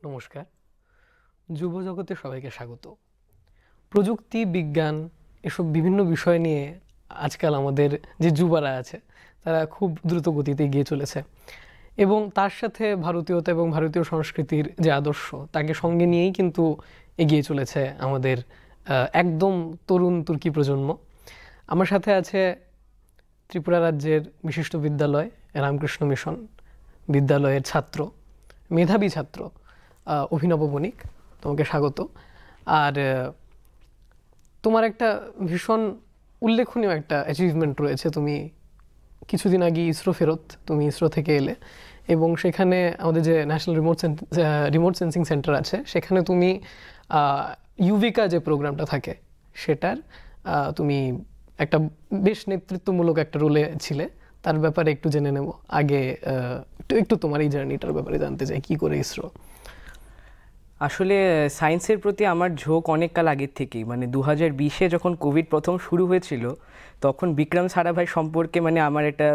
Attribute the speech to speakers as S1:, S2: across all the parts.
S1: নমস্কার। যুব জগতে সবাইকে স্বাগত। প্রযুক্তি, বিজ্ঞান এসব বিভিন্ন বিষয় নিয়ে আজকাল আমাদের যে যুবারা আছে তারা খুব দ্রুত গতিতে এগিয়ে চলেছে এবং তার সাথে ভারতীয়তা এবং ভারতীয় সংস্কৃতির যে আদর্শ তাকে সঙ্গে নিয়েই কিন্তু এগিয়ে চলেছে আমাদের একদম তরুণ তুর্কি প্রজন্ম। আমার সাথে আছে ত্রিপুরা রাজ্যের বিশিষ্ট বিদ্যালয় রামকৃষ্ণ মিশন বিদ্যালয়ের ছাত্র, মেধাবী ছাত্র অভিনব বণিক। তোমাকে স্বাগত। আর তোমার একটা ভীষণ উল্লেখনীয় একটা অ্যাচিভমেন্ট রয়েছে। তুমি কিছুদিন আগে ইসরো ফেরত, তুমি ইসরো থেকে এলে এবং সেখানে আমাদের যে ন্যাশনাল রিমোট সেন্সিং সেন্টার আছে সেখানে তুমি ইউভিকা যে প্রোগ্রামটা থাকে সেটার তুমি একটা বেশ নেতৃত্বমূলক একটা রোলে ছিলে। তার ব্যাপারে একটু জেনে নেব। আগে একটু তোমার এই জার্নিটার ব্যাপারে জানতে চাই, কি করে ইসরো।
S2: আসলে সায়েন্সের প্রতি আমার ঝোঁক অনেক কাল আগের থেকেই, মানে 2020-এ যখন কোভিড প্রথম শুরু হয়েছিল তখন বিক্রম সারাভাই সম্পর্কে আমার এটা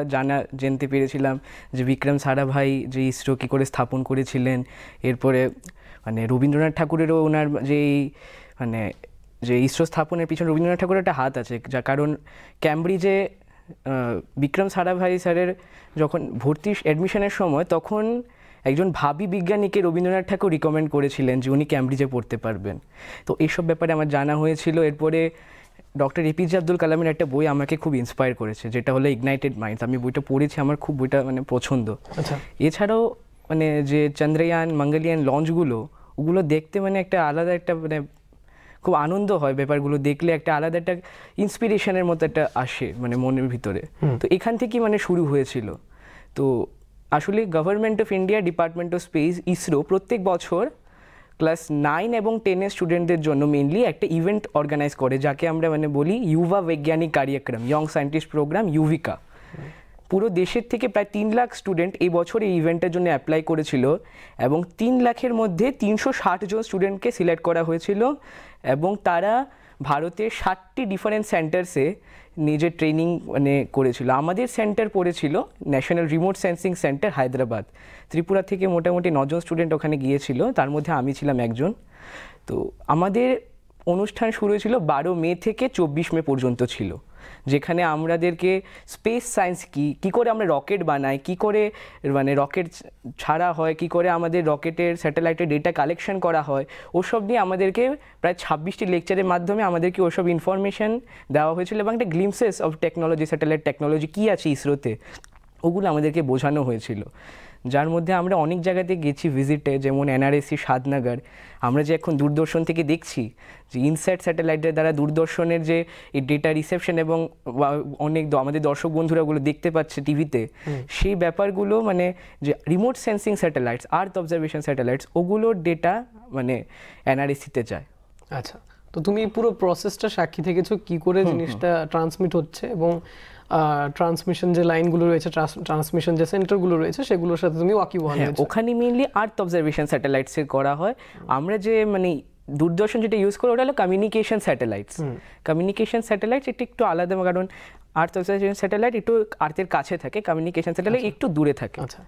S2: জানতে পেরেছিলাম যে বিক্রম সারাভাই যে ইসরো কী করে স্থাপন করেছিলেন। এরপরে রবীন্দ্রনাথ ঠাকুরেরও ওনার যে ইসরো স্থাপনের পিছনে রবীন্দ্রনাথ ঠাকুরের একটা হাত আছে, যার কারণ ক্যামব্রিজে বিক্রম সারাভাই স্যারের যখন অ্যাডমিশনের সময় তখন একজন ভাবী বিজ্ঞানীকে রবীন্দ্রনাথ ঠাকুর রিকমেন্ড করেছিলেন যে উনি ক্যামব্রিজে পড়তে পারবেন। তো এইসব ব্যাপারে আমার জানা হয়েছিল। এরপরে ডক্টর এপিজে আব্দুল কালামের একটা বই আমাকে খুব ইন্সপায়ার করেছে, যেটা হলো ইগনাইটেড মাইন্ডস। আমি বইটা পড়েছি, আমার খুব বইটা পছন্দ। এছাড়াও যে চন্দ্রয়ান মঙ্গলয়ান লঞ্চগুলো ওগুলো দেখতে একটা আলাদা একটা খুব আনন্দ হয়। ব্যাপারগুলো দেখলে একটা আলাদা একটা ইন্সপিরেশনের মতো একটা আসে মনের ভিতরে। তো এখান থেকেই শুরু হয়েছিল। তো আসলে government of India department of speech ISRO প্রত্যেক বছর ক্লাস 9 এবং 10-এর স্টুডেন্টদের জন্য মেনলি একটা ইভেন্ট অর্গানাইজ করে, যাকে আমরা বলি ইউভা বৈজ্ঞানিক কার্যক্রম, ইয়ং সায়েন্টিস্ট প্রোগ্রাম, ইউভিকা। পুরো দেশের থেকে প্রায় 3 লাখ স্টুডেন্ট এই বছর এই ইভেন্টের জন্য অ্যাপ্লাই করেছিল এবং 3 লাখের মধ্যে 360 জন স্টুডেন্টকে সিলেক্ট করা হয়েছিল এবং তারা ভারতের 60টি ডিফারেন্ট সেন্টার্সে নিজের ট্রেনিং করেছিল। আমাদের সেন্টার পড়েছিল national remote sensing centre Hyderabad. Tripura থেকে মোটামুটি 9 জন স্টুডেন্ট ওখানে গিয়েছিল, তার মধ্যে আমি ছিলাম একজন। তো আমাদের অনুষ্ঠান শুরু হয়েছিল 12 মে থেকে 24 মে পর্যন্ত ছিল, যেখানে আমাদেরকে স্পেস সায়েন্স কী করে আমরা রকেট বানাই, কী করে রকেট ছাড়া হয়, কী করে আমাদের রকেটের স্যাটেলাইটের ডেটা কালেকশন করা হয়, ওসব নিয়ে আমাদেরকে প্রায় 26টি লেকচারের মাধ্যমে আমাদেরকে ওসব ইনফরমেশান দেওয়া হয়েছিল এবং একটা glimpses of technology, satellite technology কী আছে ইসরোতে, ওগুলো আমাদেরকে বোঝানো হয়েছিল। যার মধ্যে আমরা অনেক জায়গাতে গেছি ভিজিটে, যেমন এনআরএসি সাদনগর। আমরা যে এখন দূরদর্শন থেকে দেখছি যে ইনস্যাট স্যাটেলাইটের দ্বারা দূরদর্শনের যে এই ডেটা রিসেপশন এবং অনেক আমাদের দর্শক বন্ধুরা ওগুলো দেখতে পাচ্ছে টিভিতে, সেই ব্যাপারগুলো যে remote sensing satellites, earth observation satellites, ওগুলোর ডেটা এনআরএসিতে যায়।
S1: আচ্ছা, তো তুমি পুরো প্রসেসটা সাক্ষী থেকেছো কি করে জিনিসটা ট্রান্সমিট হচ্ছে এবং ট্রান্সমিশন যে লাইনগুলো রয়েছে, ট্রান্সমিশন যে সেন্টারগুলো রয়েছে সেগুলোর সাথে তুমি ওয়াকিবহাল হয়েছো।
S2: ওখানে মেইনলি আর্থ অবজারভেশন স্যাটেলাইটসে করা হয়। আমরা যে দূরদর্শন যেটা ইউজ করে ওটা হলো কমিউনিকেশন স্যাটেলাইটস। কমিউনিকেশন স্যাটেলাইটস এটা একটু আলাদা, কারণ আর্থ অবজারভেশন স্যাটেলাইট একটু আর্থের কাছে থাকে, কমিউনিকেশন স্যাটেলাইট একটু দূরে থাকে।
S1: আচ্ছা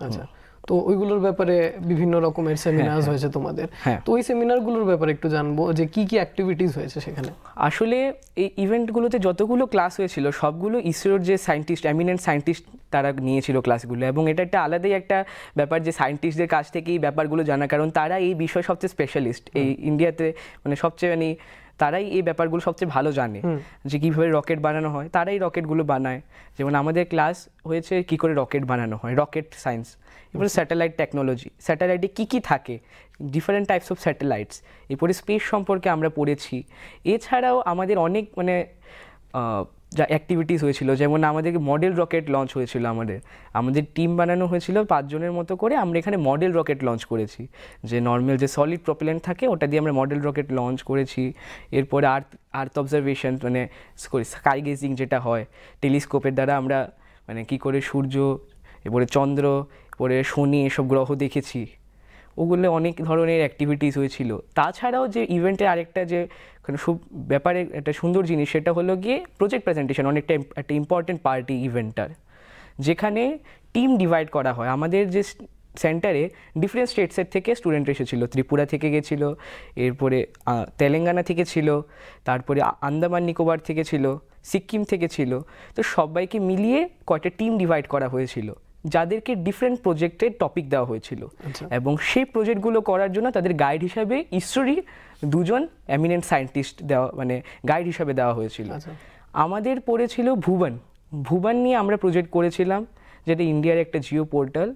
S1: আচ্ছা, তো ওইগুলোর ব্যাপারে বিভিন্ন রকমের সেমিনার হয়েছে তোমাদের। তো ওই সেমিনারগুলোর ব্যাপারে একটু জানবো যে কি কি অ্যাক্টিভিটিস হয়েছে সেখানে।
S2: আসলে এই ইভেন্টগুলোতে যতগুলো ক্লাস হয়েছিল সবগুলো ইসরোর যে সায়েন্টিস্ট, এমিনেন্ট সায়েন্টিস্ট, তারা নিয়েছিল ক্লাসগুলো এবং এটা একটা আলাদাই একটা ব্যাপার যে সায়েন্টিস্টদের কাছ থেকে এই ব্যাপারগুলো জানা, কারণ তারা এই বিষয়ে সবচেয়ে স্পেশালিস্ট এই ইন্ডিয়াতে, সবচেয়ে তারাই এই ব্যাপারগুলো সবচেয়ে ভালো জানে যে কীভাবে রকেট বানানো হয়, তারাই রকেটগুলো বানায়। যেমন আমাদের ক্লাস হয়েছে কী করে রকেট বানানো হয়, রকেট সায়েন্স। এরপরে স্যাটেলাইট টেকনোলজি, স্যাটেলাইটে কী কী থাকে, ডিফারেন্ট টাইপস অফ স্যাটেলাইটস, এরপরে স্পেস সম্পর্কে আমরা পড়েছি। এছাড়াও আমাদের অনেক যা অ্যাক্টিভিটিস হয়েছিল, যেমন আমাদেরকে মডেল রকেট লঞ্চ হয়েছিল। আমাদের টিম বানানো হয়েছিল 5 জনের মতো করে। আমরা এখানে মডেল রকেট লঞ্চ করেছি, যে নর্মাল যে সলিড প্রপেলেন্ট থাকে ওটা দিয়ে আমরা মডেল রকেট লঞ্চ করেছি। এরপরে আর্থ অবজারভেশন স্কাই গেজিং যেটা হয় টেলিস্কোপের দ্বারা আমরা কী করে সূর্য, এরপরে চন্দ্র, এরপরে শনি, এসব গ্রহ দেখেছি। ওগুলো অনেক ধরনের অ্যাক্টিভিটিস হয়েছিল। তাছাড়াও যে ইভেন্টের আরেকটা যে ব্যাপারে একটা সুন্দর জিনিস, সেটা হলো গিয়ে প্রজেক্ট প্রেজেন্টেশন, অনেকটা একটা ইম্পর্টেন্ট পার্টি ইভেন্টটার, যেখানে টিম ডিভাইড করা হয়। আমাদের যে সেন্টারে ডিফারেন্ট স্টেটসের থেকে স্টুডেন্ট এসেছিল। ত্রিপুরা থেকে গেছিল, এরপরে তেলেঙ্গানা থেকে ছিল, তারপরে আন্দামান নিকোবর থেকে ছিল, সিকিম থেকে ছিল। তো সবাইকে মিলিয়ে কয়েকটা টিম ডিভাইড করা হয়েছিল, যাদেরকে ডিফারেন্ট প্রজেক্টের টপিক দেওয়া হয়েছিল। এবং সেই প্রজেক্টগুলো করার জন্য তাদের গাইড হিসাবে ইসরোরই দুজন এমিনেন্ট সায়েন্টিস্ট দেওয়া, মানে গাইড হিসাবে দেওয়া হয়েছিল। আমাদের পড়েছিল ভুবন। ভুবন নিয়ে আমরা প্রজেক্ট করেছিলাম, যেটা ইন্ডিয়ার একটা জিও পোর্টাল।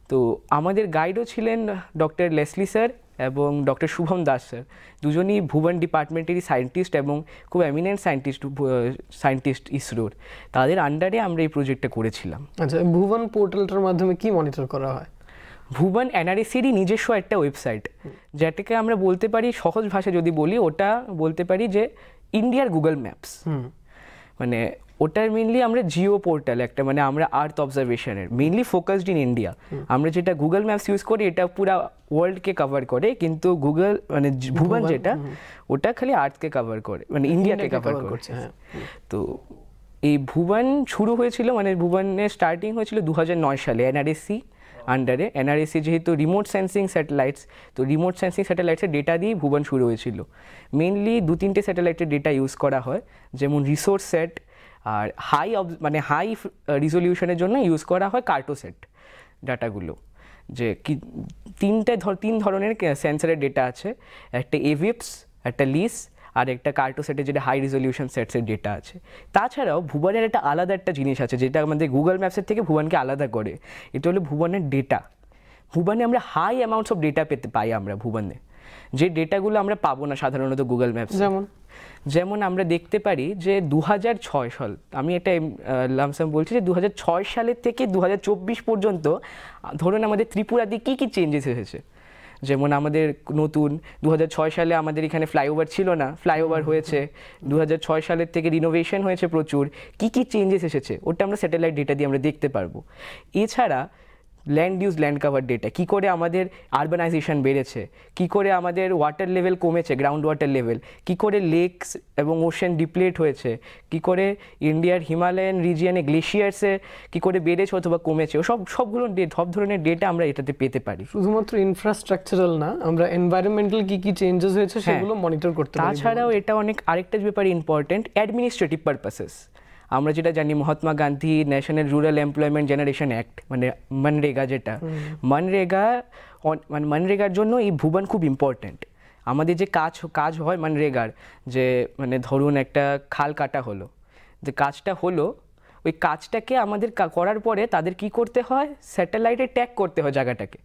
S2: তো আমাদের গাইডও ছিলেন ডক্টর লেসলি স্যার এবং ডক্টর শুভম দাস স্যার, দুজনই ভুবন ডিপার্টমেন্টেরই সায়েন্টিস্ট এবং খুব এমিনেন্ট সায়েন্টিস্ট ইসরোর। তাদের আন্ডারে আমরা এই প্রজেক্টটা করেছিলাম।
S1: আচ্ছা, ভুবন পোর্টালটার মাধ্যমে কি মনিটর করা হয়?
S2: ভুবন এনআরএসিরই নিজস্ব একটা ওয়েবসাইট, যেটাকে আমরা বলতে পারি, সহজ ভাষায় যদি বলি, ওটা বলতে পারি যে ইন্ডিয়ার গুগল ম্যাপস। মানে ওটার মেনলি আমরা জিও পোর্টাল একটা, মানে আমরা আর্থ অবজারভেশনের মেনলি ফোকাসড ইন ইন্ডিয়া। আমরা যেটা গুগল ম্যাপস ইউজ করি এটা পুরা ওয়ার্ল্ডকে কভার করে, কিন্তু গুগল মানে ভুবন যেটা ওটা খালি আর্থকে কভার করে, মানে ইন্ডিয়াকে কভার করছে। তো এই ভুবন শুরু হয়েছিল, মানে ভুবনের স্টার্টিং হয়েছিল 2009 সালে এনআরএসি আন্ডারে। এনআরএসি যেহেতু রিমোট সেন্সিং স্যাটেলাইটস, তো রিমোট সেন্সিং স্যাটেলাইটসের ডেটা দিয়েই ভুবন শুরু হয়েছিল। মেনলি 2-3টে স্যাটেলাইটের ডেটা ইউজ করা হয়, যেমন রিসোর্স সেট, আর মানে হাই রিজলিউশনের জন্য ইউজ করা হয় কার্টোসেট ডাটাগুলো। যে কি তিন ধরনের সেন্সরের ডেটা আছে, একটা এভিপস, একটা লিস, আর একটা কার্টোসেটের যেটা হাই রিজলিউশন সেটসের ডেটা আছে। তাছাড়াও ভুবনের একটা আলাদা একটা জিনিস আছে যেটা আমাদের গুগল ম্যাপসের থেকে ভুবনকে আলাদা করে, এটা হলো ভুবনের ডেটা। ভুবনে আমরা হাই অ্যামাউন্টস অফ ডেটা পাই আমরা ভুবনে, যে ডেটাগুলো আমরা পাবো না সাধারণত গুগল ম্যাপস। যেমন আমরা দেখতে পারি যে 2006 সাল, আমি এটা লামসাম বলছি, যে 2006 সালের থেকে 2024 পর্যন্ত ধরুন আমাদের ত্রিপুরাতে কী কী চেঞ্জেস এসেছে। যেমন আমাদের নতুন 2006 সালে আমাদের এখানে ফ্লাইওভার ছিল না, ফ্লাইওভার হয়েছে। 2006 সালের থেকে রিনোভেশন হয়েছে প্রচুর। কী কী চেঞ্জেস এসেছে ওটা আমরা স্যাটেলাইট ডেটা দিয়ে আমরা দেখতে পারবো। এছাড়া land use, land cover data, কী করে আমাদের আরবানাইজেশন বেড়েছে, কী করে আমাদের ওয়াটার লেভেল কমেছে, গ্রাউন্ড ওয়াটার লেভেল, কী করে লেকস এবং ওশেন ডিপ্লেট হয়েছে, কী করে ইন্ডিয়ার হিমালয়ান রিজিয়নে গ্লেশিয়ার্সে কী করে বেড়েছে অথবা কমেছে, সবগুলো সব ধরনের ডেটা আমরা এটাতে পেতে পারি।
S1: শুধুমাত্র ইনফ্রাস্ট্রাকচারাল না, আমরা এনভায়রনমেন্টাল কী কী চেঞ্জেস হয়েছে সেগুলো মনিটর করতে পারি।
S2: তাছাড়াও এটা অনেক আরেকটা ব্যাপারে ইম্পর্টেন্ট, অ্যাডমিনিস্ট্রেটিভ পারপাসেস। আমরা যেটা জানি Mahatma Gandhi national rural employment generation act, মানে মনরেগা, যেটা মনরেগার জন্য এই ভুবন খুব ইম্পর্টেন্ট। আমাদের যে কাজ হয় মনরেগার, যে মানে ধরুন একটা খাল কাটা হলো, যে কাজটা হলো, ওই কাজটাকে আমাদের করার পরে তাদের কি করতে হয়, স্যাটেলাইটে ট্যাগ করতে হয় জায়গাটাকে,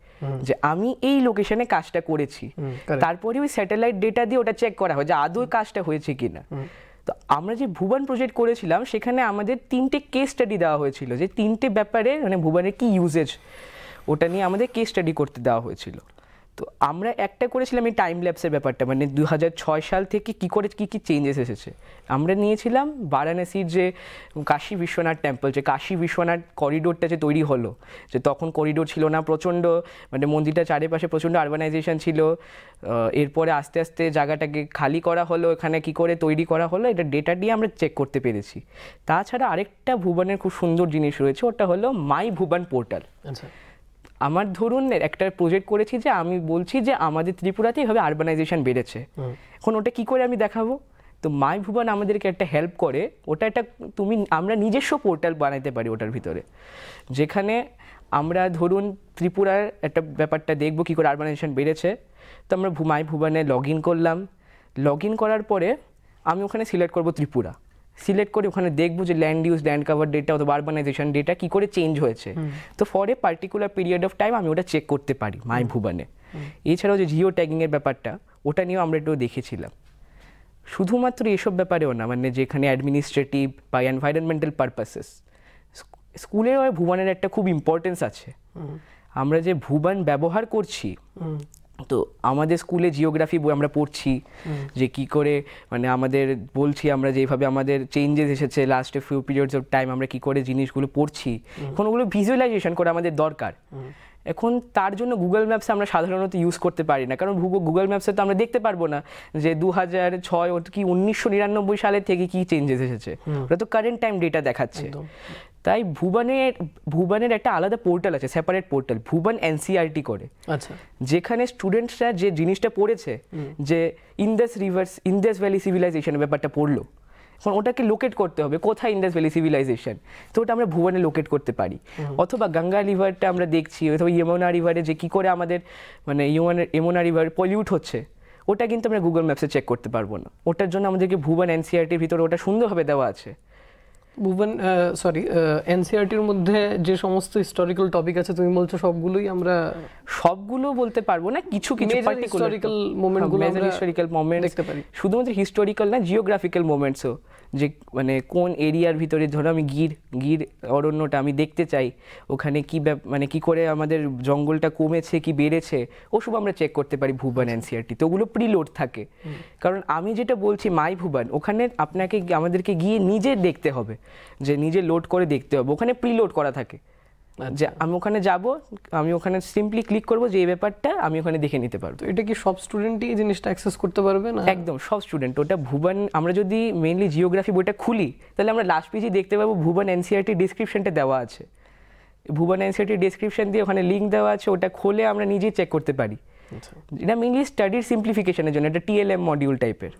S2: যে আমি এই লোকেশনে কাজটা করেছি। তারপরে ওই স্যাটেলাইট ডেটা দিয়ে ওটা চেক করা হয় যে আদৌ কাজটা হয়েছে কিনা। তো আমরা যে ভুবন প্রজেক্ট করেছিলাম সেখানে আমাদের 3টে কেস স্টাডি দেওয়া হয়েছিল, যে 3টে ব্যাপারে মানে ভুবনের কি ইউজেজ ওটা নিয়ে আমাদের কেস স্টাডি করতে দেওয়া হয়েছিল। তো আমরা একটা করেছিলাম এই টাইম ল্যাপসের ব্যাপারটা, মানে 2006 সাল থেকে কী করে কী কী চেঞ্জেস এসেছে। আমরা নিয়েছিলাম বারাণসীর যে কাশী বিশ্বনাথ টেম্পল, যে কাশী বিশ্বনাথ করিডোরটা যে তৈরি হলো, যে তখন করিডোর ছিল না, প্রচণ্ড মানে মন্দিরটার চারিপাশে প্রচণ্ড আরবানাইজেশন ছিল। এরপরে আস্তে আস্তে জায়গাটাকে খালি করা হলো, এখানে কী করে তৈরি করা হলো, এটা ডেটা দিয়ে আমরা চেক করতে পেরেছি। তাছাড়া আরেকটা ভুবনের খুব সুন্দর জিনিস রয়েছে, ওটা হলো মাই ভুবন পোর্টাল।
S1: আচ্ছা,
S2: আমার ধরুন একটা প্রজেক্ট করেছি যে আমি বলছি যে আমাদের ত্রিপুরাতে এভাবে আরবানাইজেশন বেড়েছে, এখন ওটা কি করে আমি দেখাবো। তো মাই ভুবন আমাদেরকে একটা হেল্প করে, ওটা একটা আমরা নিজস্ব পোর্টাল বানাইতে পারি ওটার ভিতরে, যেখানে আমরা ধরুন ত্রিপুরার একটা ব্যাপারটা দেখবো কী করে আরবানাইজেশন বেড়েছে। তো আমরা মাই ভুবনে লগ ইন করলাম, লগ ইন করার পরে আমি ওখানে সিলেক্ট করবো ত্রিপুরা, সিলেক্ট করে ওখানে দেখবো যে land use, land cover data অথবা আরবানাইজেশন ডেটা কী করে চেঞ্জ হয়েছে। তো for a particular period of time আমি ওটা চেক করতে পারি মাই ভুবনে। এছাড়াও যে জিও ট্যাগিংয়ের ব্যাপারটা, ওটা নিয়েও আমরা একটু দেখেছিলাম। শুধুমাত্র এসব ব্যাপারেও না, মানে যেখানে অ্যাডমিনিস্ট্রেটিভ বা এনভায়রনমেন্টাল পারপাসেস, স্কুলেও ভুবনের একটা খুব ইম্পর্টেন্স আছে। আমরা যে ভুবন ব্যবহার করছি, তো আমাদের স্কুলে জিওগ্রাফি বই আমরা পড়ছি, যে কি করে মানে আমাদের বলছি আমরা যেভাবে আমাদের চেঞ্জেস এসেছে last few periods of time, আমরা কি করে জিনিসগুলো পড়ছি, এখন ওগুলো ভিজুয়ালাইজেশন করে আমাদের দরকার। এখন তার জন্য গুগল ম্যাপস আমরা সাধারণত ইউজ করতে পারি না, কারণ গুগল ম্যাপসে তো আমরা দেখতে পারবো না যে 2006 কি 1999 সালের থেকে কি চেঞ্জেস এসেছে, ওটা তো কারেন্ট টাইম ডেটা দেখাচ্ছে। তাই ভুবনের একটা আলাদা পোর্টাল আছে, সেপারেট পোর্টাল, ভুবন এনসিআরটি করে,
S1: আচ্ছা,
S2: যেখানে স্টুডেন্টসরা যে জিনিসটা পড়েছে, যে ইন্দাস ভ্যালি সিভিলাইজেশনের ব্যাপারটা পড়লো, এখন ওটাকে লোকেট করতে হবে কোথায় ইন্দাস ভ্যালি সিভিলাইজেশন, তো ওটা আমরা ভুবনে লোকেট করতে পারি। অথবা গঙ্গা রিভারটা আমরা দেখছি, অথবা যমুনা রিভারে যে কী করে আমাদের মানে যমুনা রিভার পলিউট হচ্ছে, ওটা কিন্তু আমরা গুগল ম্যাপসে চেক করতে পারবো না। ওটার জন্য আমাদেরকে ভুবন এনসিআরটির ভিতরে ওটা সুন্দরভাবে দেওয়া আছে।
S1: ভুবন এনসিআরটির মধ্যে যে সমস্ত হিস্টোরিক্যাল টপিক আছে তুমি বলছো সবগুলোই আমরা,
S2: সবগুলো বলতে পারবো না, কিছু কিছু
S1: হিস্টোরিক্যাল মোমেন্টগুলো আমরা
S2: হিস্টোরিক্যাল মোমেন্ট
S1: দেখতে পারি।
S2: শুধুমাত্র হিস্টোরিক্যাল না, জিওগ্রাফিক্যাল মোমেন্টসও, যে মানে কোন এরিয়ার ভিতরে, ধরো আমি গির অরণ্যটা আমি দেখতে চাই, ওখানে কি মানে কি করে আমাদের জঙ্গলটা কমেছে কি বেড়েছে, ওসব আমরা চেক করতে পারি ভুবন এনসিআরটি। তো ওগুলো প্রিলোড থাকে, কারণ আমি যেটা বলছি মাই ভুবন, ওখানে আপনাকে আমাদেরকে গিয়ে নিজে দেখতে হবে, যে নিজে লোড করে দেখতে হবে, ওখানে প্রিলোড করা থাকে, যে আমি ওখানে যাব, আমি ওখানে সিম্পলি ক্লিক করব যে এই ব্যাপারটা আমি ওখানে দেখে নিতে পারবো।
S1: এটা কি সব স্টুডেন্টই এই জিনিসটা অ্যাক্সেস করতে পারবে না?
S2: একদম সব স্টুডেন্ট। ওটা ভুবন, আমরা যদি মেইনলি জিওগ্রাফি বইটা খুলি তাহলে আমরা লাস্ট পেজে দেখতে পাবো ভুবন এনসিআরটি ডেসক্রিপশনটা দেওয়া আছে, ভুবন এনসিআরটি ডেসক্রিপশন দিয়ে ওখানে লিঙ্ক দেওয়া আছে, ওটা খুলে আমরা নিজেই চেক করতে পারি। এটা মেইনলি স্টাডির সিম্পলিফিকেশনের জন্য, এটা টিএলএম মডিউল টাইপের।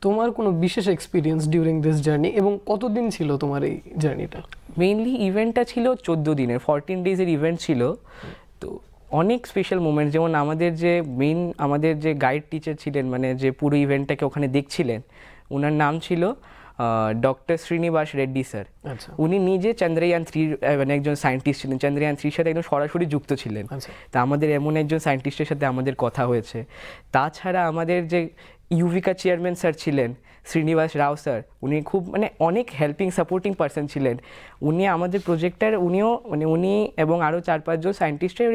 S1: তোমার কোনো বিশেষ এক্সপিরিয়েন্স ডিউরিং দিস জার্নি, এবং কতদিন ছিল তোমার এই জার্নিটা?
S2: মেইনলি ইভেন্টটা ছিল 14 দিনের, 14 ডেজের ইভেন্ট ছিল। তো অনেক স্পেশাল মোমেন্ট, যেমন আমাদের যে গাইড টিচার ছিলেন, মানে যে পুরো ইভেন্টটাকে ওখানে দেখছিলেন, ওনার নাম ছিল ডক্টর শ্রীনিবাস রেড্ডি স্যার। উনি নিজে চন্দ্রয়ান 3 মানে একজন সায়েন্টিস্ট ছিলেন, চন্দ্রয়ান 3 সাথে একদম সরাসরি যুক্ত ছিলেন। তা আমাদের এমন একজন সায়েন্টিস্টের সাথে আমাদের কথা হয়েছে। তাছাড়া আমাদের যে ইউভিকা চেয়ারম্যান স্যার ছিলেন, শ্রীনিবাস রাও স্যার, উনি খুব মানে অনেক হেল্পিং সাপোর্টিং পার্সন ছিলেন। উনি আমাদের প্রজেক্টটার উনি এবং আরও 4-5 জন সায়েন্টিস্টের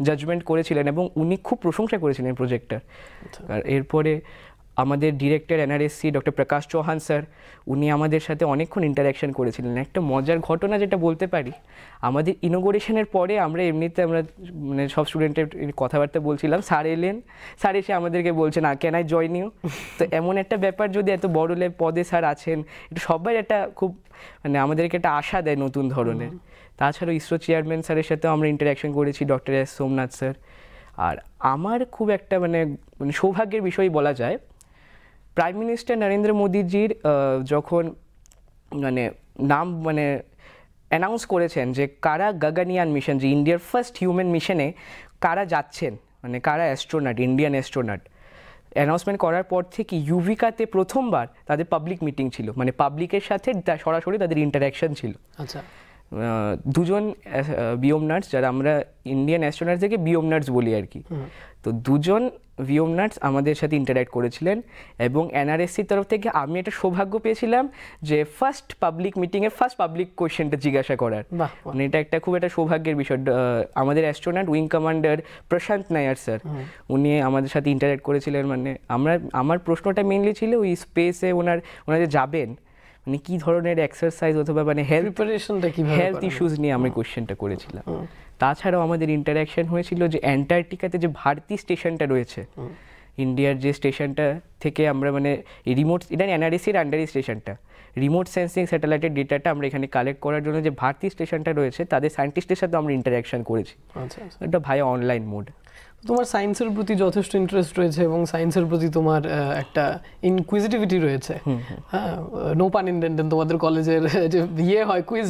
S2: জাজমেন্ট করেছিলেন, এবং উনি খুব প্রশংসা করেছিলেন প্রজেক্টটার। আর এরপরে আমাদের ডিরেক্টর এনআরএসসি ডক্টর প্রকাশ চৌহান স্যার, উনি আমাদের সাথে অনেকক্ষণ ইন্টারাকশন করেছিলেন। একটা মজার ঘটনা যেটা বলতে পারি, আমাদের ইনোগ্রেশনের পরে আমরা মানে সব স্টুডেন্টের কথাবার্তা বলছিলাম, স্যার এলেন, স্যার এসে আমাদেরকে বলছেন ক্যান আই জয়েন ইউ। তো এমন একটা ব্যাপার, যদি এত বড় পদে স্যার আছেন, এটা সবাই একটা খুব মানে আমাদেরকে একটা আশা দেয় নতুন ধরনের। তাছাড়াও ইসরো চেয়ারম্যান স্যারের সাথেও আমরা ইন্টারাকশন করেছি, ডক্টর এস সোমনাথ স্যার। আর আমার খুব একটা মানে সৌভাগ্যের বিষয় বলা যায়, প্রাইম মিনিস্টার নরেন্দ্র মোদীজির যখন নাম অ্যানাউন্স করেছেন যে কারা গগনয়ান মিশন, যে ইন্ডিয়ার ফার্স্ট হিউম্যান মিশনে কারা যাচ্ছেন, মানে কারা অ্যাস্ট্রোনট, ইন্ডিয়ান অ্যাস্ট্রোনট, অ্যানাউন্সমেন্ট করার পর থেকে ইউভিকাতে প্রথমবার তাদের পাবলিক মিটিং ছিল, মানে পাবলিকের সাথে সরাসরি তাদের ইন্টারাকশন ছিল।
S1: আচ্ছা,
S2: 2 জন বিওমনার্স, যারা আমরা ইন্ডিয়ান অ্যাস্ট্রোনটস থেকে বিওমনার্স বলি আর কি, তো 2 জন ভিওমনার্স আমাদের সাথে ইন্টারাক্ট করেছিলেন। এবং এনআরএসসির তরফ থেকে আমি একটা সৌভাগ্য পেয়েছিলাম যে ফার্স্ট পাবলিক মিটিংয়ে ফার্স্ট পাবলিক কোয়েশ্চেনটা জিজ্ঞাসা করার, মানে এটা একটা খুব একটা সৌভাগ্যের বিষয়। আমাদের অ্যাস্ট্রোনট উইং কমান্ডার প্রশান্ত নায়ার স্যার, উনি আমাদের সাথে ইন্টারাক্ট করেছিলেন। মানে আমার প্রশ্নটা মেইনলি ছিল ওই স্পেসে ওনারা যাবেন, মানে কী ধরনের এক্সারসাইজ অথবা মানে হেলথ ইস্যুস নিয়ে আমি কোয়েশ্চেনটা করেছিলাম। তাছাড়াও আমাদের ইন্টারাকশন হয়েছিল যে অ্যান্টার্কটিকাতে যে ভারতী স্টেশনটা রয়েছে, ইন্ডিয়ার যে স্টেশনটা থেকে আমরা মানে রিমোট, এটা এনআরএসির আন্ডারই স্টেশনটা, রিমোট সেন্সিং স্যাটেলাইটের ডেটাটা আমরা এখানে কালেক্ট করার জন্য যে ভারতী স্টেশনটা রয়েছে, তাদের সায়েন্টিস্টের সাথে আমরা ইন্টারাকশন করেছি। এটা ভাই অনলাইন মোড।
S1: তোমার সায়েন্সের প্রতি যথেষ্ট ইন্টারেস্ট রয়েছে, এবং সায়েন্সের প্রতি তোমার একটা ইনকুইজিটিভিটি রয়েছে। হ্যাঁ, নো পান ইনটেন্ডেড, তোমাদের কলেজের যে হয় কুইজ,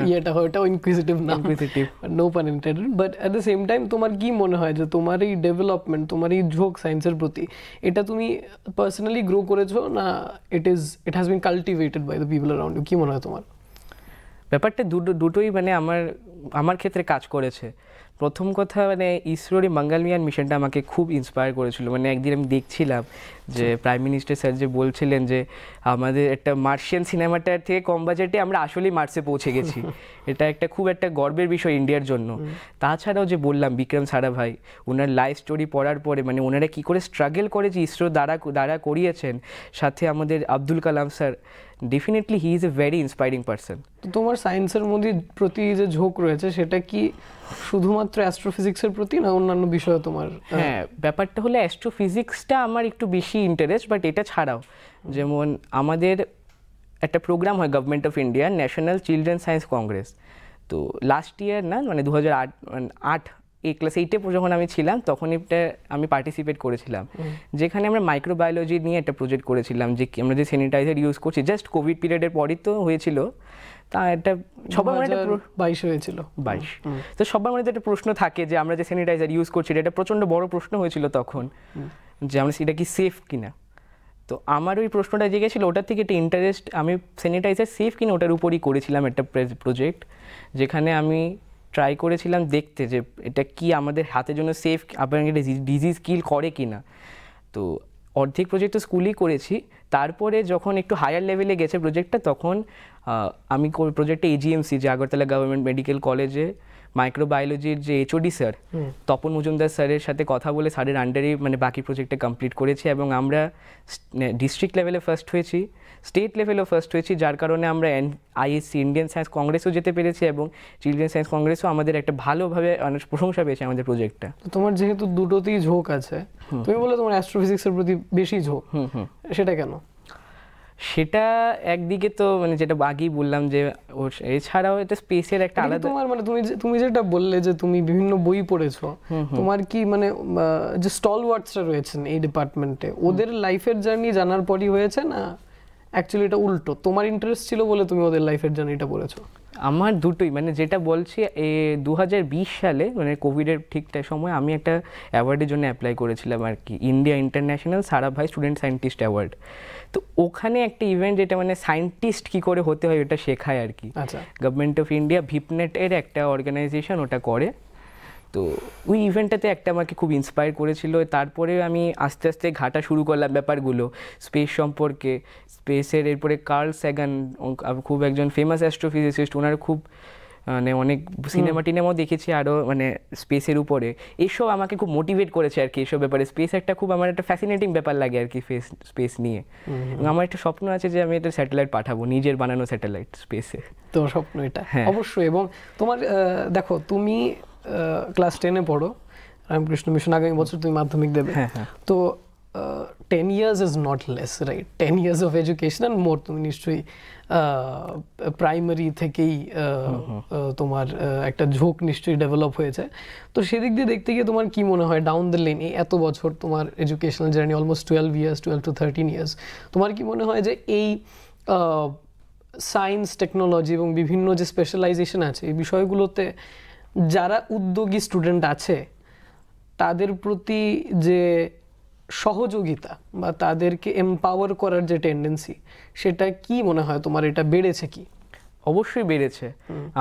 S1: ইয়েটা হয় ওটাও ইনকুইজিটিভ না, নো পান ইনটেন্ডেড। But at the same time তোমার কি মনে হয় যে তোমার এই ডেভেলপমেন্ট, তোমার এই ঝোঁক সায়েন্সের প্রতি, এটা তুমি পার্সোনালি গ্রো করেছো না it has been cultivated by the people around you? কি মনে হয় তোমার?
S2: ব্যাপারটা দুটোই মানে আমার ক্ষেত্রে কাজ করেছে। প্রথম কথা মানে ইসরোর এই মঙ্গলয়ান মিশনটা আমাকে খুব ইন্সপায়ার করেছিল। মানে একদিন আমি দেখছিলাম যে প্রাইম মিনিস্টার স্যার যে বলছিলেন যে আমাদের একটা মার্শিয়ান সিনেমাটার থেকে কম বাজেটে আমরা আসলেই মার্সে পৌঁছে গেছি, এটা একটা খুব একটা গর্বের বিষয় ইন্ডিয়ার জন্য। তাছাড়াও যে বললাম বিক্রম সারাভাই, ওনার লাইফ স্টোরি পড়ার পরে মানে ওনারা কী করে স্ট্রাগল করে যে ইসরো দ্বারা করিয়েছেন, সাথে আমাদের Abdul Kalam sir, definitely he is a very inspiring person.
S1: তো তোমার সায়েন্সের মধ্যে প্রতি যে ঝোঁক রয়েছে, সেটা কি শুধুমাত্র অ্যাস্ট্রোফিজিক্সের প্রতি না অন্যান্য বিষয়ে তোমার?
S2: হ্যাঁ, ব্যাপারটা হলো অ্যাস্ট্রোফিজিক্সটা আমার একটু বেশি ইন্টারেস্ট, বাট এটা ছাড়াও যেমন আমাদের একটা প্রোগ্রাম হয় government of India, national children science Congress. তো লাস্ট ইয়ার না, মানে 2008 ক্লাস 8-এ যখন আমি ছিলাম তখন এটা আমি পার্টিসিপেট করেছিলাম, যেখানে আমরা মাইক্রোবায়োলজি নিয়ে একটা প্রজেক্ট করেছিলাম, যে আমরা যে স্যানিটাইজার ইউজ করছি, জাস্ট কোভিড পিরিয়ডের পরই তো হয়েছিল। তা এটা সবার মনে একটা
S1: 22 হয়েছিল,
S2: 22, তো সবার মনে একটা প্রশ্ন থাকে যে আমরা যে স্যানিটাইজার ইউজ করছি এটা প্রচণ্ড বড় প্রশ্ন হয়েছিল তখন, যে আমরা সেটা কি সেফ কিনা। তো আমার ওই প্রশ্নটা জেগেছিল, ওটার থেকে একটা ইন্টারেস্ট, আমি স্যানিটাইজার সেফ কিনা ওটার উপরই করেছিলাম একটা প্রজেক্ট, যেখানে আমি ট্রাই করেছিলাম দেখতে যে এটা কি আমাদের হাতের জন্য সেফ, আপনার ডিজিজ কিল করে কি না। তো অর্ধেক প্রজেক্ট তো স্কুলেই করেছি, তারপরে যখন একটু হায়ার লেভেলে গেছে প্রজেক্টটা, তখন আমি প্রজেক্টে এজিএমসি, যে আগরতলা গভর্নমেন্ট মেডিকেল কলেজে মাইক্রোবায়োলজির যে এইচওডি স্যার তপন মজুমদার স্যারের সাথে কথা বলে স্যারের আন্ডারে মানে বাকি প্রজেক্টটা কমপ্লিট করেছি, এবং আমরা ডিস্ট্রিক্ট লেভেলে ফার্স্ট হয়েছি, স্টেট লেভেলেও ফার্স্ট হয়েছি, যার কারণে আমরা আইএসসি ইন্ডিয়ান সায়েন্স কংগ্রেসও যেতে পেরেছি, এবং চিলড্রেন সায়েন্স কংগ্রেসও আমাদের একটা ভালোভাবে প্রশংসা পেয়েছে আমাদের প্রজেক্টটা।
S1: তোমার যেহেতু দুটোতেই ঝোঁক আছে, তুমি বলে তোমার অ্যাস্ট্রোফিজিক্সের প্রতি বেশি ঝোঁক, সেটা কেন?
S2: সেটা একদিকে তো মানে যেটা আগেই বললাম যে এছাড়াও এটা স্পেসের একটা আলাদা,
S1: তোমার মানে তুমি যেটা বললে যে তুমি বিভিন্ন বই পড়েছো, তোমার কি মানে যে স্টলওয়ার্ডসরা রয়েছেন এই ডিপার্টমেন্টে, ওদের লাইফের জার্নি জানার পরই হয়েছে, না অ্যাকচুয়ালি এটা উল্টো, তোমার ইন্টারেস্ট ছিল বলে তুমি ওদের লাইফের জার্নিটা পড়েছো?
S2: আমার দুটোই, মানে যেটা বলছি 2020 সালে মানে কোভিডের ঠিকঠাক সময় আমি একটা অ্যাওয়ার্ডের জন্য অ্যাপ্লাই করেছিলাম আর কি, India international Sarabhai student scientist award. তো ওখানে একটা ইভেন্ট যেটা মানে সায়েন্টিস্ট কী করে হতে হয় ওটা শেখায় আর কি,
S1: আচ্ছা,
S2: গভর্নমেন্ট অফ ইন্ডিয়া ভিপনেটের একটা অর্গানাইজেশন ওটা করে। তো ওই ইভেন্টটাতে একটা আমাকে খুব ইন্সপায়ার করেছিল, তারপরে আমি আস্তে আস্তে ঘাটা শুরু করলাম ব্যাপারগুলো স্পেস সম্পর্কে, স্পেসের। এরপরে কার্ল স্যাগান খুব একজন ফেমাস অ্যাস্ট্রোফিজিসিস্ট, ওনার খুব মানে অনেক সিনেমা টিনেমাও দেখেছি আরও মানে স্পেসের উপরে, এইসব আমাকে খুব মোটিভেট করেছে আর কি এইসব ব্যাপারে। স্পেস একটা খুব আমার একটা ফ্যাসিনেটিং ব্যাপার লাগে আর কি স্পেস নিয়ে, এবং আমার একটা স্বপ্ন আছে যে আমি একটা স্যাটেলাইট পাঠাবো, নিজের বানানো স্যাটেলাইট স্পেসে।
S1: তোমার স্বপ্ন এটা?
S2: হ্যাঁ
S1: অবশ্যই। এবং তোমার দেখো তুমি ক্লাস 10-এ পড়ো, রামকৃষ্ণ মিশন, আগামী বছর তুমি মাধ্যমিক দেবে, তো 10 years is not less, right? 10 years of education and more, তুমি নিশ্চয়ই প্রাইমারি থেকেই তোমার একটা ঝোঁক নিশ্চয়ই ডেভেলপ হয়েছে। তো সেদিক দিয়ে দেখতে গিয়ে তোমার কি মনে হয় ডাউন দ্য লেন, এই এত বছর তোমার educational journey, almost 12 to 13 years, তোমার কি মনে হয় যে এই সায়েন্স টেকনোলজি এবং বিভিন্ন যে স্পেশালাইজেশন আছে এই বিষয়গুলোতে যারা উদ্যোগী স্টুডেন্ট আছে তাদের প্রতি যে সহযোগিতা বা তাদেরকে এমপাওয়ার করার যে টেন্ডেন্সি, সেটা কি মনে হয় তোমার, এটা বেড়েছে কি?
S2: অবশ্যই বেড়েছে।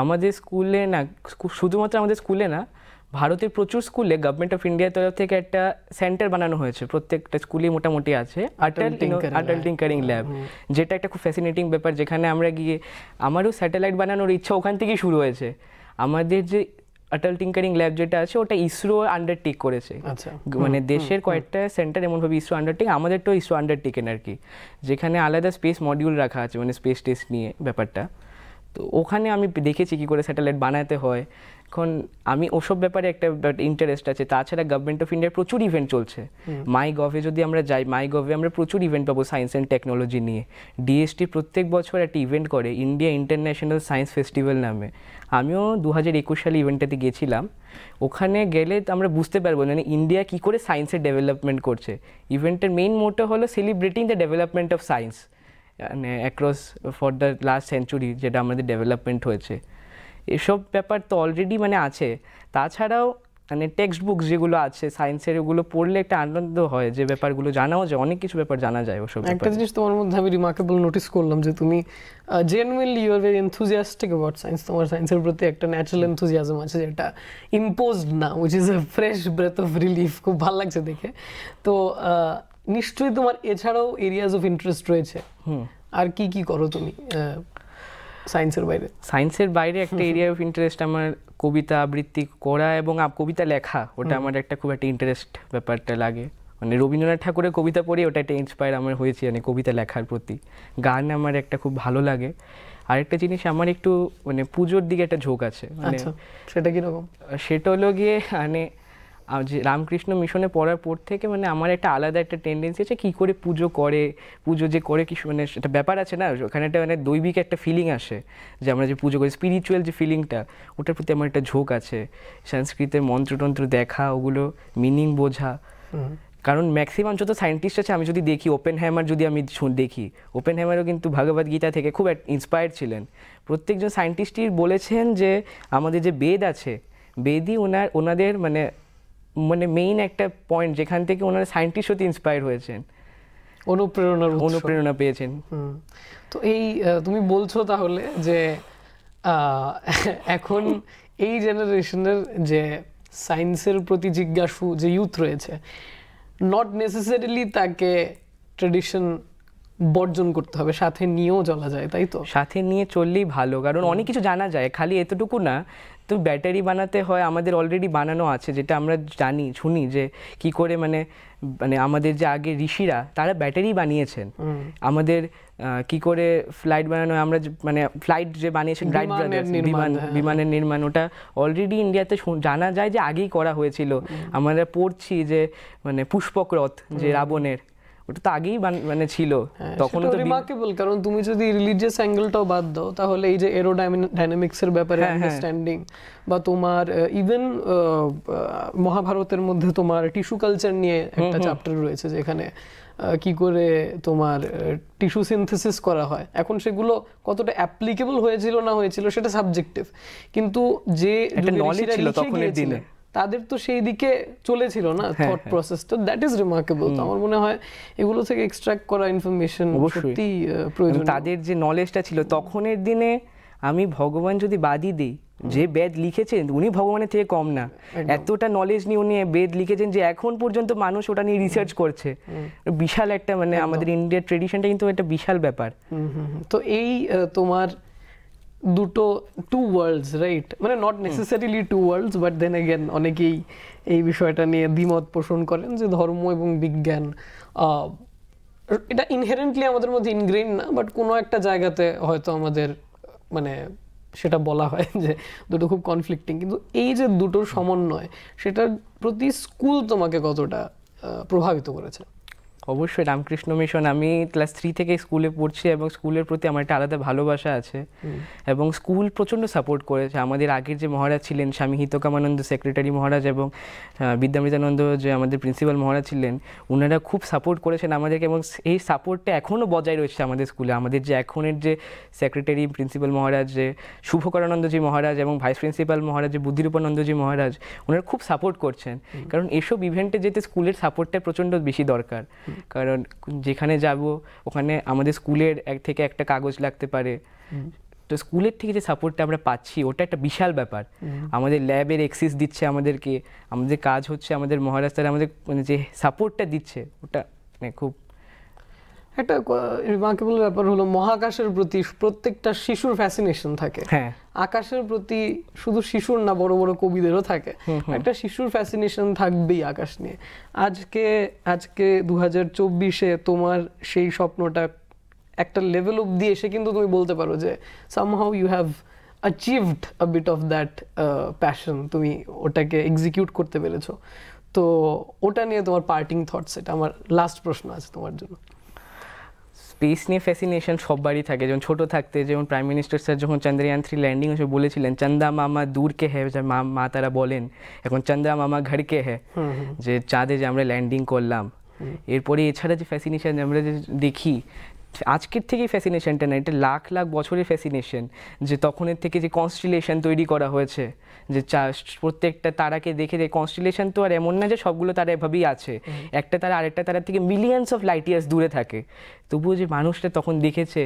S2: আমাদের স্কুলে না, শুধুমাত্র আমাদের স্কুলে না, ভারতের প্রচুর স্কুলে গভর্নমেন্ট অফ ইন্ডিয়ার তরফ থেকে একটা সেন্টার বানানো হয়েছে, প্রত্যেকটা স্কুলে মোটামুটি আছে আটাল টিঙ্কারিং ল্যাব, যেটা একটা খুব ফ্যাসিনেটিং ব্যাপার, যেখানে আমরা গিয়ে, আমারও স্যাটেলাইট বানানোর ইচ্ছা ওখান থেকেই শুরু হয়েছে। আমাদের যে আটাল টিঙ্কারিং ল্যাব যেটা আছে ওটা ইসরো আন্ডারটেক করেছে, মানে দেশের কয়েকটা সেন্টার এমনভাবে ইসরো আন্ডারটেক, আমাদেরটাও ইসরো আন্ডারটেকেন আর কি, যেখানে আলাদা স্পেস মডিউল রাখা আছে মানে স্পেস টেস্ট নিয়ে ব্যাপারটা। তো ওখানে আমি দেখেছি কী করে স্যাটেলাইট বানাতে হয়। এখন আমি ওসব ব্যাপারে একটা ইন্টারেস্ট আছে। তাছাড়া গভর্নমেন্ট অফ ইন্ডিয়ার প্রচুর ইভেন্ট চলছে, মাই গভে যদি আমরা যাই, মাই গভে আমরা প্রচুর ইভেন্ট পাবো সায়েন্স অ্যান্ড টেকনোলজি নিয়ে। ডিএসটি প্রত্যেক বছর একটা ইভেন্ট করে, ইন্ডিয়া ইন্টারন্যাশনাল সায়েন্স ফেস্টিভ্যাল নামে। আমিও 2021 সালে ইভেন্টটাতে গেছিলাম। ওখানে গেলে আমরা বুঝতে পারবো মানে ইন্ডিয়া কী করে সায়েন্সের ডেভেলপমেন্ট করছে। ইভেন্টের মেইন মোটো হলো celebrating the development of science মানে across for the last century, যেটা আমাদের ডেভেলপমেন্ট হয়েছে। এসব ব্যাপার তো অলরেডি মানে আছে। তাছাড়াও মানে টেক্সট বুকস যেগুলো আছে সায়েন্সের, ওগুলো পড়লে একটা আনন্দ হয়, যে ব্যাপারগুলো জানাও যায়, অনেক কিছু ব্যাপার জানা যায় ওসব।
S1: একটা জিনিস তোমার মধ্যে আমি রিমার্কেবল নোটিস করলাম যে তুমি genuinely you are very enthusiastic about science. তোমার সায়েন্সের প্রতি একটা ন্যাচারাল এনথুজিয়াজম আছে, যেটা ইম্পোজড না, which is a fresh breath of relief. খুব ভালো লাগছে দেখে। তো নিশ্চয়ই তোমার এছাড়াও এরিয়াজ অফ ইন্টারেস্ট রয়েছে, আর কি কি করো তুমি সায়েন্সের বাইরে?
S2: সায়েন্সের বাইরে একটা এরিয়া অফ ইন্টারেস্ট আমার কবিতা আবৃত্তি করা এবং কবিতা লেখা, ওটা আমার একটা খুব একটা ইন্টারেস্ট ব্যাপারটা লাগে। মানে রবীন্দ্রনাথ ঠাকুরের কবিতা পড়ে ওটা একটা ইন্সপায়ার আমার হয়েছে, মানে কবিতা লেখার প্রতি। গান আমার একটা খুব ভালো লাগে। আরেকটা জিনিস আমার একটু মানে পুজোর দিকে একটা ঝোঁক আছে। মানে
S1: সেটা কিরকম?
S2: সেটা হলো গিয়ে মানে যে রামকৃষ্ণ মিশনে পড়ার পর থেকে মানে আমার একটা আলাদা একটা টেন্ডেন্সি আছে কী করে পুজো করে, পুজো যে করে কি মানে একটা ব্যাপার আছে না, ওখানে একটা মানে দৈবিক একটা ফিলিং আসে যে আমরা যে পুজো করি, স্পিরিচুয়াল যে ফিলিংটা, ওটার প্রতি আমার একটা ঝোঁক আছে। সংস্কৃতের মন্ত্রতন্ত্র দেখা, ওগুলো মিনিং বোঝা। কারণ ম্যাক্সিমাম যত সায়েন্টিস্ট আছে, আমি যদি দেখি ওপেন হ্যামার, যদি আমি দেখি ওপেন হ্যামারও কিন্তু ভগবদ গীতা থেকে খুব ইন্সপায়ার্ড ছিলেন। প্রত্যেকজন সায়েন্টিস্টই বলেছেন যে আমাদের যে বেদ আছে, বেদই ওনাদের মানে মানে মেইন একটা পয়েন্ট যেখান থেকে ওনারা সায়েন্টিস্ট হতে ইন্সপায়ার হয়েছেন, অনুপ্রেরণা পেয়েছেন।
S1: তো এই তুমি বলছো তাহলে যে এখন এই জেনারেশনের যে সায়েন্সের প্রতি জিজ্ঞাসু যে ইউথ রয়েছে, নট নেসেসারিলি তাকে ট্রেডিশন বর্জন করতে হবে, সাথে নিয়েও চলা যায়, তাই তো?
S2: সাথে নিয়ে চললেই ভালো, কারণ অনেক কিছু জানা যায়। খালি এতটুকু না, তো ব্যাটারি বানাতে হয়, আমাদের অলরেডি বানানো আছে, যেটা আমরা জানি শুনি যে কি করে মানে মানে আমাদের যে আগে ঋষিরা তারা ব্যাটারি বানিয়েছেন। আমাদের কি করে ফ্লাইট বানানো হয়, আমরা মানে ফ্লাইট যে বানিয়েছেন রাইট ব্রাদার্স, বিমানের নির্মাণ, ওটা অলরেডি ইন্ডিয়াতে জানা যায় যে আগেই করা হয়েছিল। আমরা পড়ছি যে মানে পুষ্পক রথ যে রাবণের, ওটা তো আগেই মানে ছিল তখন। তো
S1: রিমার্কেবল, কারণ তুমি যদি রিলিজিয়াস অ্যাঙ্গেলটাও বাদ দাও, তাহলে এই যে এরোডাইনামিক্স এর ব্যাপারে আন্ডারস্ট্যান্ডিং, বা তোমার ইভেন মহাভারতের মধ্যে তোমার টিস্যু কালচার নিয়ে একটা চ্যাপ্টার রয়েছে, যেখানে কি করে তোমার টিস্যু সিনথেসিস করা হয়। এখন সেগুলো কতটা অ্যাপ্লিকেবল হয়েছিল না হয়েছিল সেটা সাবজেক্টিভ, কিন্তু যে
S2: নলেজ ছিল তখনের দিনে
S1: তাদের তো সেই দিকে চলেছিল না থট প্রসেসটা, দ্যাট ইজ রিমার্কেবল। তো আমার মনে হয় এগুলো থেকে এক্সট্রাক্ট করা ইনফরমেশন সত্যি প্রয়োজন।
S2: তাদের যে নলেজটা ছিল তখনের দিনে, আমি ভগবান যদি বাদই দিই, যে বেদ লিখেছেন উনি ভগবানের থেকে কম না। এতটা নলেজ নিয়ে উনি বেদ লিখেছেন যে এখন পর্যন্ত মানুষ ওটা নিয়ে রিসার্চ করছে। বিশাল একটা মানে আমাদের ইন্ডিয়ার ট্রেডিশনটা কিন্তু একটা বিশাল ব্যাপার।
S1: তো এই তোমার দুটো টু ওয়ার্ল্ডস, রাইট, মানে not necessarily two worlds, but then again অনেকেই এই বিষয়টা নিয়ে দ্বিমত পোষণ করেন যে ধর্ম এবং বিজ্ঞান এটা ইনহেরেন্টলি আমাদের মধ্যে ইনগ্রেইন না, বাট কোনো একটা জায়গাতে হয়তো আমাদের মানে সেটা বলা হয় যে দুটো খুব কনফ্লিক্টিং। কিন্তু এই যে দুটোর সমন্বয়, সেটার প্রতি স্কুল তোমাকে কতটা প্রভাবিত করেছে?
S2: অবশ্যই রামকৃষ্ণ মিশন, আমি ক্লাস 3 থেকে স্কুলে পড়ছি এবং স্কুলের প্রতি আমার একটা আলাদা ভালোবাসা আছে এবং স্কুল প্রচণ্ড সাপোর্ট করেছে। আমাদের আগের যে মহারাজ ছিলেন স্বামী হিতকামানন্দ সেক্রেটারি মহারাজ এবং বিদ্যামৃতানন্দ যে আমাদের প্রিন্সিপাল মহারাজ ছিলেন, ওনারা খুব সাপোর্ট করেছেন আমাদেরকে এবং এই সাপোর্টটা এখনও বজায় রয়েছে আমাদের স্কুলে। আমাদের যে এখনের যে সেক্রেটারি প্রিন্সিপাল মহারাজ যে শুভকরানন্দজি মহারাজ এবং ভাইস প্রিন্সিপাল মহারাজ যে বুদ্ধিরূপানন্দজি মহারাজ, ওনারা খুব সাপোর্ট করছেন। কারণ এসব ইভেন্টে যেতে স্কুলের সাপোর্টটা প্রচণ্ড বেশি দরকার, কারণ যেখানে যাব ওখানে আমাদের স্কুলের থেকে একটা কাগজ লাগতে পারে, তো স্কুলের থেকে যে সাপোর্টটা আমরা পাচ্ছি ওটা একটা বিশাল ব্যাপার। আমাদের ল্যাবের এক্সেস দিচ্ছে আমাদেরকে, আমাদের কাজ হচ্ছে, আমাদের মহারাজ স্যার আমাদের মানে যে সাপোর্টটা দিচ্ছে ওটা মানে খুব
S1: একটা রিমার্কেবল ব্যাপার হলো মহাকাশের প্রতি প্রত্যেকটা শিশুর ফ্যাসিনেশন থাকে।
S2: হ্যাঁ,
S1: আকাশের প্রতি শুধু শিশুর না, বড় বড় কবিদেরও থাকে একটা শিশুর ফ্যাসিনেশন থাকবেই আকাশ নিয়ে। আজকে 2024-এ তোমার সেই স্বপ্নটা একটা লেভেল অবধি এসে কিন্তু তুমি বলতে পারো যে somehow you have achieved a bit of that passion, তুমি ওটাকে এক্সিকিউট করতে পেরেছো। তো ওটা নিয়ে তোমার পার্টিং থটস, এটা আমার লাস্ট প্রশ্ন আছে তোমার জন্য।
S2: স্পেস নিয়ে ফ্যাসিনেশন সববারই থাকে। যেমন ছোটো থাকতে যেমন প্রাইম মিনিস্টার স্যার যখন চন্দ্রয়ান 3 ল্যান্ডিং হয়েছে বলেছিলেন চন্দা মামা দূর কে হ্যাঁ, মা তারা বলেন এখন চন্দ্রা মামা ঘর কে হ্যাঁ, যে চাঁদে যে আমরা ল্যান্ডিং করলাম। এরপরে এছাড়া যে ফ্যাসিনেশন আমরা যে দেখি আজকের থেকেই ফ্যাসিনেশনটা না, এটা লাখ লাখ বছরের ফ্যাসিনেশন, যে তখনের থেকে যে কনস্টিলেশন তৈরি করা হয়েছে, যে প্রত্যেকটা তারাকে দেখে যে কনস্টিলেশন তো আর এমন না যে সবগুলো তারা এভাবেই আছে, একটা তারা আরেকটা তারা থেকে মিলিয়ন্স অফ লাইট ইয়ার্স দূরে থাকে। তবুও যে মানুষটা তখন দেখেছে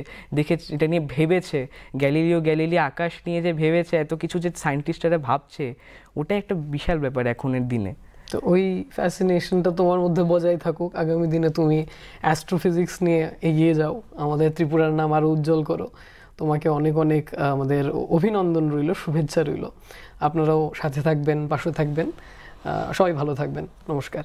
S2: এটা নিয়ে ভেবেছে, গ্যালিলিও আকাশ নিয়ে যে ভেবেছে, এত কিছু যে সায়েন্টিস্টরা ভাবছে, ওটা একটা বিশাল ব্যাপার এখনের দিনে।
S1: তো ওই ফ্যাসিনেশনটা তোমার মধ্যে বজায় থাকুক, আগামী দিনে তুমি অ্যাস্ট্রোফিজিক্স নিয়ে এগিয়ে যাও, আমাদের ত্রিপুরার নাম আরও উজ্জ্বল করো। তোমাকে অনেক অনেক আমাদের অভিনন্দন রইল, শুভেচ্ছা রইল। আপনারাও সাথে থাকবেন, পাশে থাকবেন, সবাই ভালো থাকবেন। নমস্কার।